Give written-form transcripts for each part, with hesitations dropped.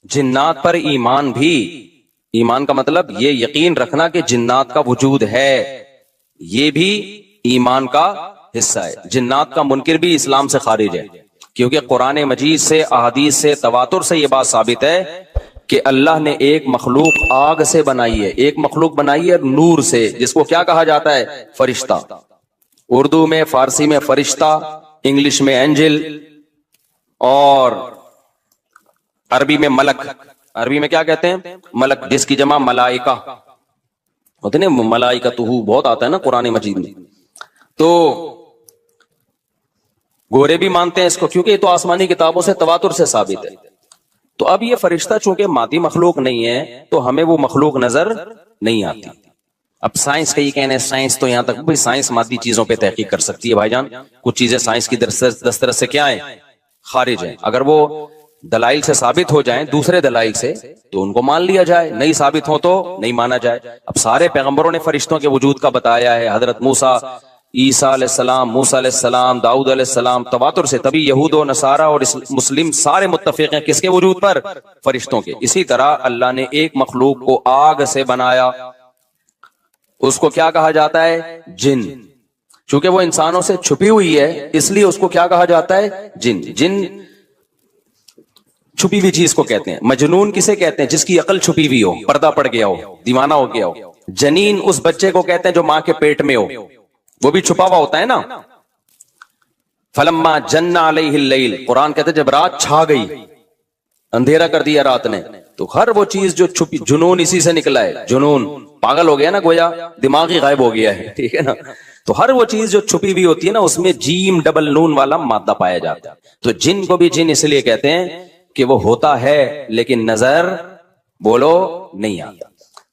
جنات پر ایمان بھی، ایمان کا مطلب یہ یقین رکھنا کہ جنات کا وجود ہے، یہ بھی ایمان کا حصہ ہے۔ جنات کا منکر بھی اسلام سے خارج ہے، کیونکہ قرآن مجید سے، احادیث سے، تواتر سے یہ بات ثابت ہے کہ اللہ نے ایک مخلوق آگ سے بنائی ہے، ایک مخلوق بنائی ہے نور سے، جس کو کیا کہا جاتا ہے؟ فرشتہ۔ اردو میں، فارسی میں فرشتہ، انگلش میں اینجل، اور عربی میں ملک۔ عربی میں کیا کہتے ہیں؟ ملک، جس کی جمع ملائکہ ہوتے ہیں، ملائکتہ بہت آتا ہے نا قرآن مجید میں۔ تو گورے بھی مانتے ہیں اس کو، کیونکہ یہ تو آسمانی کتابوں سے، تواتر سے ثابت ہے۔ تو اب یہ فرشتہ چونکہ مادی مخلوق نہیں ہے تو ہمیں وہ مخلوق نظر نہیں آتی۔ اب سائنس کا یہ کہنا ہے، سائنس تو یہاں تک بھائی سائنس مادی چیزوں پہ تحقیق کر سکتی ہے بھائی جان، کچھ چیزیں سائنس کی دسترس سے کیا ہیں؟ خارج ہیں۔ اگر وہ دلائل سے ثابت ہو جائیں، دوسرے دلائل سے، تو ان کو مان لیا جائے، نہیں ثابت ہو تو نہیں مانا جائے۔ اب سارے پیغمبروں نے فرشتوں کے وجود کا بتایا ہے، حضرت موسیٰ، عیسیٰ علیہ السلام، موسیٰ علیہ السلام، داؤد علیہ السلام، تواتر سے۔ تبھی یہود و نصارہ اور مسلم سارے متفق ہیں کس کے وجود پر؟ فرشتوں کے۔ اسی طرح اللہ نے ایک مخلوق کو آگ سے بنایا، اس کو کیا کہا جاتا ہے؟ جن۔ چونکہ وہ انسانوں سے چھپی ہوئی ہے اس لیے اس کو کیا کہا جاتا ہے؟ جن۔ جن چھپی ہوئی چیز کو کہتے ہیں۔ مجنون کسے کہتے ہیں؟ جس کی عقل چھپی ہوئی ہو، پردہ پڑ گیا ہو، دیوانہ ہو گیا ہو۔ جنین اس بچے کو کہتے ہیں جو ماں کے پیٹ میں ہو، وہ بھی چھپا ہوا ہوتا ہے نا۔ فلما جن علیہ اللیل، قرآن کہتے ہیں جب رات چھا گئی، اندھیرا کر دیا رات نے، تو ہر وہ چیز جو چھپی، جنون اسی سے نکلا ہے۔ جنون پاگل ہو گیا نا، گویا دماغ ہی غائب ہو گیا ہے، ٹھیک ہے نا۔ تو ہر وہ چیز جو چھپی ہوئی ہوتی ہے نا، اس میں جیم ڈبل نون والا مادہ پایا جاتا ہے۔ تو جن کو بھی جن اس لیے کہتے ہیں کہ وہ ہوتا ہے لیکن نظر بولو نہیں آتا۔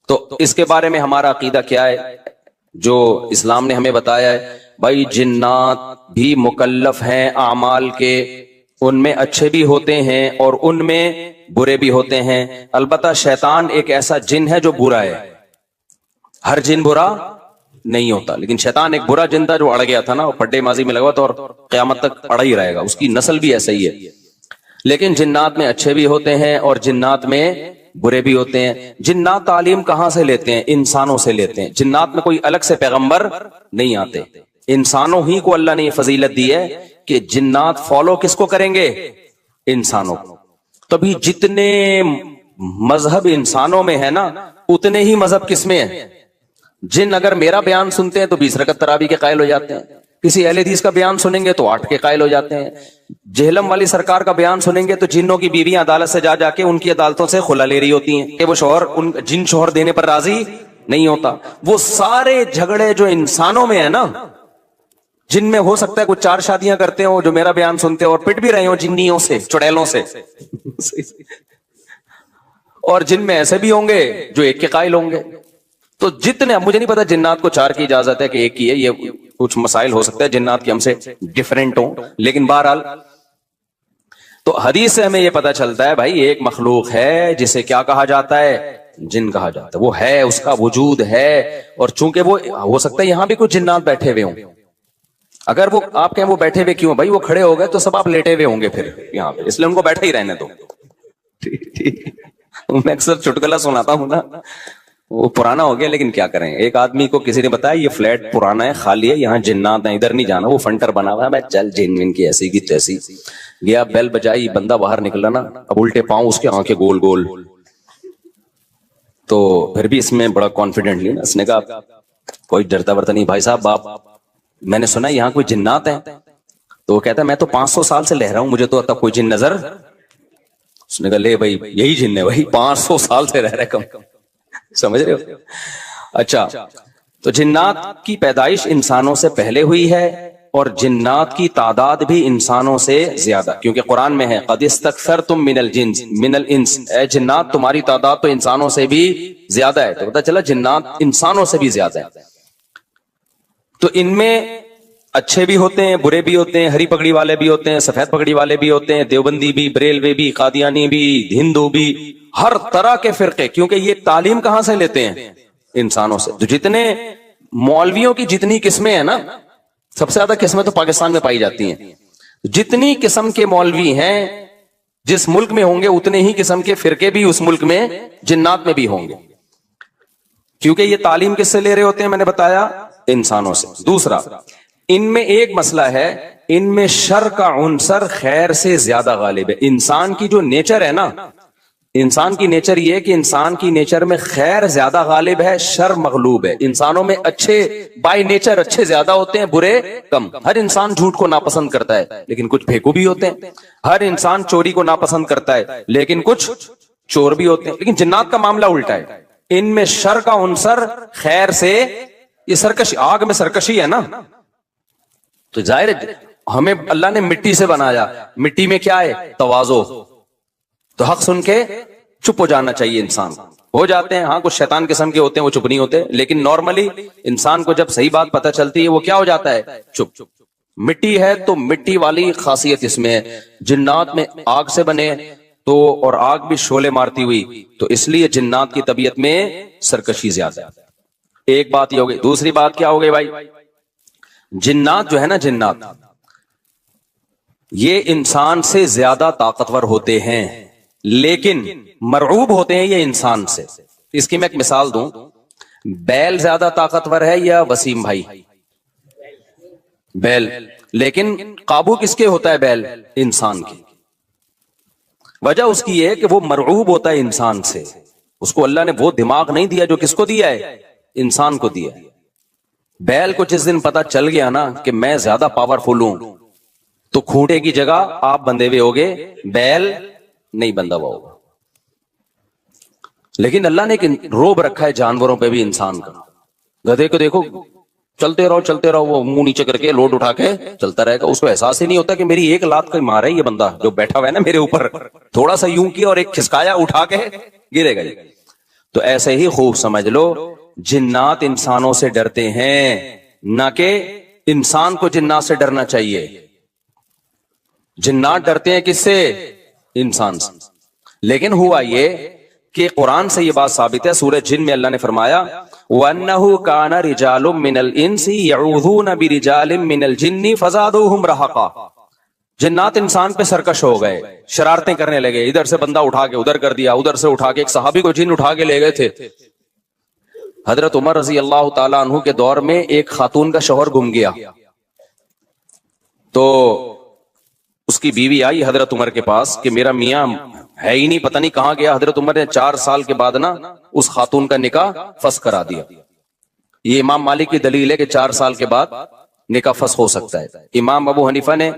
تو اس کے بارے میں ہمارا عقیدہ کیا ہے جو اسلام نے ہمیں بتایا ہے؟ بھائی جنات بھی مکلف ہیں اعمال کے، ان میں اچھے بھی ہوتے ہیں اور ان میں برے بھی ہوتے ہیں۔ البتہ شیطان ایک ایسا جن ہے جو برا ہے، ہر جن برا نہیں ہوتا، لیکن شیطان ایک برا جن تھا جو اڑ گیا تھا نا، وہ پڈے ماضی میں لگا تھا اور قیامت تک اڑا ہی رہے گا، اس کی نسل بھی ایسا ہی ہے۔ لیکن جنات میں اچھے بھی ہوتے ہیں اور جنات میں برے بھی ہوتے ہیں۔ جنات تعلیم کہاں سے لیتے ہیں؟ انسانوں سے لیتے ہیں۔ جنات میں کوئی الگ سے پیغمبر نہیں آتے، انسانوں ہی کو اللہ نے یہ فضیلت دی ہے کہ جنات فالو کس کو کریں گے؟ انسانوں کو۔ تبھی جتنے مذہب انسانوں میں ہے نا، اتنے ہی مذہب کس میں ہے؟ جن اگر میرا بیان سنتے ہیں تو 20 رکعت تراویح کے قائل ہو جاتے ہیں، کسی اہل حدیث کا بیان سنیں گے تو 8 کے قائل ہو جاتے ہیں، جہلم والی سرکار کا بیان سنیں گے تو جنوں کی بیویاں عدالت سے جا کے ان کی عدالتوں سے خلا لے رہی ہوتی ہیں کہ وہ شوہر جن شوہر دینے پر راضی نہیں ہوتا۔ وہ سارے جھگڑے جو انسانوں میں ہے نا، جن میں ہو سکتا ہے کچھ 4 شادیاں کرتے ہوں جو میرا بیان سنتے ہو اور پٹ بھی رہے ہوں جنیوں سے، چڑیلوں سے، اور جن میں ایسے بھی ہوں گے جو 1 کے قائل ہوں گے۔ تو جتنے، مجھے نہیں پتا جنات کو 4 کی اجازت ہے کہ 1 کی ہے، یہ کچھ مسائل ہو سکتا ہے جنات کی ہم سے ڈیفرنٹ ہوں، لیکن بہرحال تو حدیث سے ہمیں یہ پتا چلتا ہے بھائی ایک مخلوق ہے جسے کیا کہا جاتا ہے؟ جن کہا جاتا ہے۔ وہ ہے، اس کا وجود ہے، اور چونکہ وہ ہو سکتا ہے یہاں بھی کچھ جنات بیٹھے ہوئے ہوں۔ اگر وہ آپ کہیں وہ بیٹھے ہوئے کیوں؟ بھائی وہ کھڑے ہو گئے تو سب آپ لیٹے ہوئے ہوں گے پھر یہاں پہ، اس لیے ان کو بیٹھے ہی رہنے دو۔ میں اکثر چٹکلا سناتا ہوں نا، وہ پرانا ہو گیا لیکن کیا کریں، ایک آدمی کو کسی نے بتایا یہ فلیٹ پرانا ہے، خالی ہے، یہاں جنات ہیں، ادھر نہیں جانا، وہ فنٹر بنا ہوا ہے۔ میں چل جن کی ایسی کی تیسی گیا، بیل بجائی، بندہ باہر نکلا نا، اب الٹے پاؤں اس کے آنکھیں گول گول، تو پھر بھی اس میں بڑا کانفیڈنٹلی نا اس نے کہا کوئی ڈرتا ورتا نہیں بھائی صاحب، آپ میں نے سنا یہاں کوئی جنات ہیں؟ تو وہ کہتا ہے میں تو 500 سال سے لہ رہا ہوں، مجھے تو اب کوئی جن نظر۔ اس نے کہا لے بھائی یہی جن ہے، وہی 500 سال سے رہ رہے کم، سمجھ رہے ہو؟ اچھا، تو جنات کی پیدائش انسانوں سے پہلے ہوئی ہے اور جنات کی تعداد بھی انسانوں سے زیادہ، کیونکہ قرآن میں ہے قد استکثرتم من الانس، اے جنات تمہاری تعداد تو انسانوں سے بھی زیادہ ہے۔ تو پتہ چلا جنات انسانوں سے بھی زیادہ ہے۔ تو ان میں اچھے بھی ہوتے ہیں، برے بھی ہوتے ہیں، ہری پگڑی والے بھی ہوتے ہیں، سفید پگڑی والے بھی ہوتے ہیں، دیوبندی بھی، بریلوی بھی، قادیانی بھی، ہندو بھی، ہر طرح کے فرقے، کیونکہ یہ تعلیم کہاں سے لیتے ہیں؟ انسانوں سے۔ تو جتنے مولویوں کی جتنی قسمیں ہیں نا، سب سے زیادہ قسمیں تو پاکستان میں پائی جاتی ہیں، جتنی قسم کے مولوی ہیں جس ملک میں ہوں گے اتنے ہی قسم کے فرقے بھی اس ملک میں جنات میں بھی ہوں گے، کیونکہ یہ تعلیم کس سے لے رہے ہوتے ہیں؟ میں نے بتایا انسانوں سے۔ دوسرا، ان میں ایک مسئلہ ہے، ان میں شر کا عنصر خیر سے زیادہ غالب ہے۔ انسان کی جو نیچر ہے نا، انسان کی نیچر یہ ہے کہ انسان کی نیچر میں خیر زیادہ غالب ہے، شر مغلوب ہے۔ انسانوں میں اچھے بائی نیچر اچھے زیادہ ہوتے ہیں، برے کم۔ ہر انسان جھوٹ کو ناپسند کرتا ہے لیکن کچھ پھیکو بھی ہوتے ہیں، ہر انسان چوری کو ناپسند کرتا ہے لیکن کچھ چور بھی ہوتے ہیں۔ لیکن جنات کا معاملہ الٹا ہے، ان میں شر کا عنصر خیر سے، یہ سرکشی، آگ میں سرکشی ہے نا، تو ظاہر ہے ہمیں اللہ نے مٹی سے بنایا، مٹی میں کیا ہے؟ تواضع۔ تو حق سن کے چپ ہو جانا چاہیے انسان، ہو جاتے ہیں، ہاں کچھ شیطان قسم کے ہوتے ہیں وہ چپ نہیں ہوتے، لیکن نارملی انسان کو جب صحیح بات پتہ چلتی ہے وہ کیا ہو جاتا ہے؟ چپ۔ مٹی ہے تو مٹی والی خاصیت اس میں ہے۔ جنات میں آگ سے بنے تو، اور آگ بھی شعلے مارتی ہوئی، تو اس لیے جنات کی طبیعت میں سرکشی زیادہ ہے۔ ایک بات یہ ہو گئی۔ دوسری بات کیا ہو گئی بھائی؟ جنات جو ہے نا، جنات یہ انسان سے زیادہ طاقتور ہوتے ہیں لیکن مرعوب ہوتے ہیں یہ انسان سے۔ اس کی میں ایک مثال دوں، بیل زیادہ طاقتور ہے یا وسیم بھائی؟ بیل، لیکن قابو کس کے ہوتا ہے بیل؟ انسان کی۔ وجہ اس کی یہ ہے کہ وہ مرعوب ہوتا ہے انسان سے، اس کو اللہ نے وہ دماغ نہیں دیا جو کس کو دیا ہے؟ انسان کو دیا ہے۔ بیل کو جس دن پتا چل گیا نا کہ میں زیادہ پاورفل ہوں، تو کھوٹے کی جگہ آپ بندھے ہوئے ہوگے، بیل نہیں بندھا ہوا ہوگا۔ لیکن اللہ نے ایک روب رکھا ہے جانوروں پہ بھی انسان کا۔ گدھے کو دیکھو، چلتے رہو چلتے رہو، وہ منہ نیچے کر کے لوڈ اٹھا کے چلتا رہے گا، اس کو احساس ہی نہیں ہوتا کہ میری ایک لات کا مارا ہے یہ بندہ جو بیٹھا ہوا ہے نا میرے اوپر، تھوڑا سا یوں کیا اور ایک کھسکایا اٹھا کے گرے گا۔ تو ایسے ہی خوب سمجھ لو، جنات انسانوں سے ڈرتے ہیں، نہ کہ انسان کو جنات سے ڈرنا چاہیے۔ جنات ڈرتے ہیں کس سے؟ انسان سے۔ لیکن ہوا یہ کہ قرآن سے یہ بات ثابت ہے، سورہ جن میں اللہ نے فرمایا وَأَنَّهُ كَانَ رِجَالٌ مِّنَ الْإِنسِ يَعُوذُونَ بِرِجَالٍ مِّنَ الْجِنِّ فَزَادُوهُمْ رَهَقًا۔ جنات انسان پہ سرکش ہو گئے، شرارتیں کرنے لگے، ادھر سے بندہ اٹھا کے ادھر کر دیا، ادھر سے اٹھا کے، ایک صحابی کو جن اٹھا کے لے گئے تھے۔ حضرت عمر رضی اللہ تعالیٰ عنہ کے دور میں ایک خاتون کا شوہر گم گیا، تو اس کی بیوی آئی حضرت عمر کے پاس کہ میرا میاں ہے ہی نہیں، پتہ نہیں کہاں گیا۔ حضرت عمر نے 4 سال کے بعد نا اس خاتون کا نکاح فسخ کرا دیا۔ یہ امام مالک کی دلیل ہے کہ 4 سال کے بعد نکاح فسخ ہو سکتا ہے۔ امام ابو حنیفہ نے